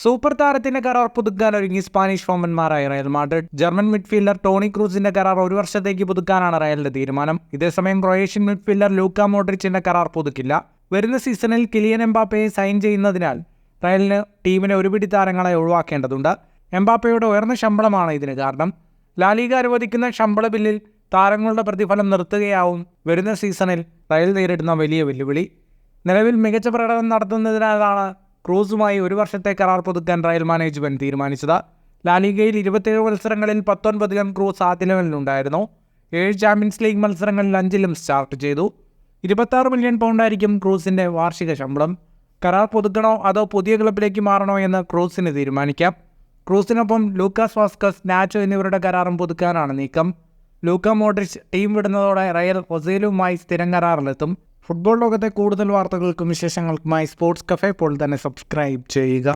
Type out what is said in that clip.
Super താരത്തിന്റെ കരാർ പുതുക്കാൻ ഒരുങ്ങി സ്പാനിഷ് ഫോമന്മാരായ Real Madrid. German midfielder Toni ക്രൂസിന്റെ കരാർ 1 വർഷത്തേക്ക് പുതുക്കാനാണ് റയലിന്റെ തീരുമാനം. ഇതേസമയം ക്രൊയേഷ്യൻ മിഡ്ഫീൽഡർ ലൂക്ക മോഡ്രിച്ചിന്റെ കരാർ പുതുക്കില്ല. വരുന്ന സീസണിൽ കിലിയൻ എംബാപ്പയെ സൈൻ ചെയ്യുന്നതിനാൽ റയലിന് ടീമിലെ ഒരുപിടി താരങ്ങളെ ഒഴിവാക്കേണ്ടതുണ്ട്. എംബാപ്പയുടെ ഉയർന്ന ശമ്പളമാണ് ഇതിന് കാരണം. ലാലിഗ അനുവദിക്കുന്ന ശമ്പള ബില്ലിൽ താരങ്ങളുടെ പ്രതിഫലം നിർത്തുകയാവും വരുന്ന സീസണിൽ റയൽ നേരിടുന്ന വലിയ വെല്ലുവിളി. നിലവിൽ മികച്ച പ്രകടനം നടത്തുന്നതിനാലാണ് ക്രൂസുമായി 1 വർഷത്തെ കരാർ പുതുക്കാൻ റയൽ മാനേജ്മെന്റ് തീരുമാനിച്ചത്. ലാലിഗയിൽ 27 മത്സരങ്ങളിൽ 19ലും ക്രൂസ് ആദ്യ ലെവലിലുണ്ടായിരുന്നു. 7 ചാമ്പ്യൻസ് ലീഗ് മത്സരങ്ങളിൽ 5ലും സ്റ്റാർട്ട് ചെയ്തു. 26 മില്യൺ പൗണ്ടായിരിക്കും ക്രൂസിന്റെ വാർഷിക ശമ്പളം. കരാർ പുതുക്കണോ അതോ പുതിയ ക്ലബിലേക്ക് മാറണോ എന്ന് ക്രൂസിന് തീരുമാനിക്കാം. ക്രൂസിനൊപ്പം ലൂക്കാസ് വാസ്കസ്, നാച്ചോ എന്നിവരുടെ കരാറും പുതുക്കാനാണ് നീക്കം. ലൂക്ക മോഡ്രിച്ച് ടീം വിടുന്നതോടെ റയൽ ഹൊസേലുമായി സ്ഥിരം കരാറിലെത്തും. ഫുട്ബോൾ ലോകത്തെ കൂടുതൽ വാർത്തകൾക്കും വിശേഷങ്ങൾക്കുമായി സ്പോർട്സ് കഫേ ഇപ്പോൾ തന്നെ സബ്സ്ക്രൈബ് ചെയ്യുക.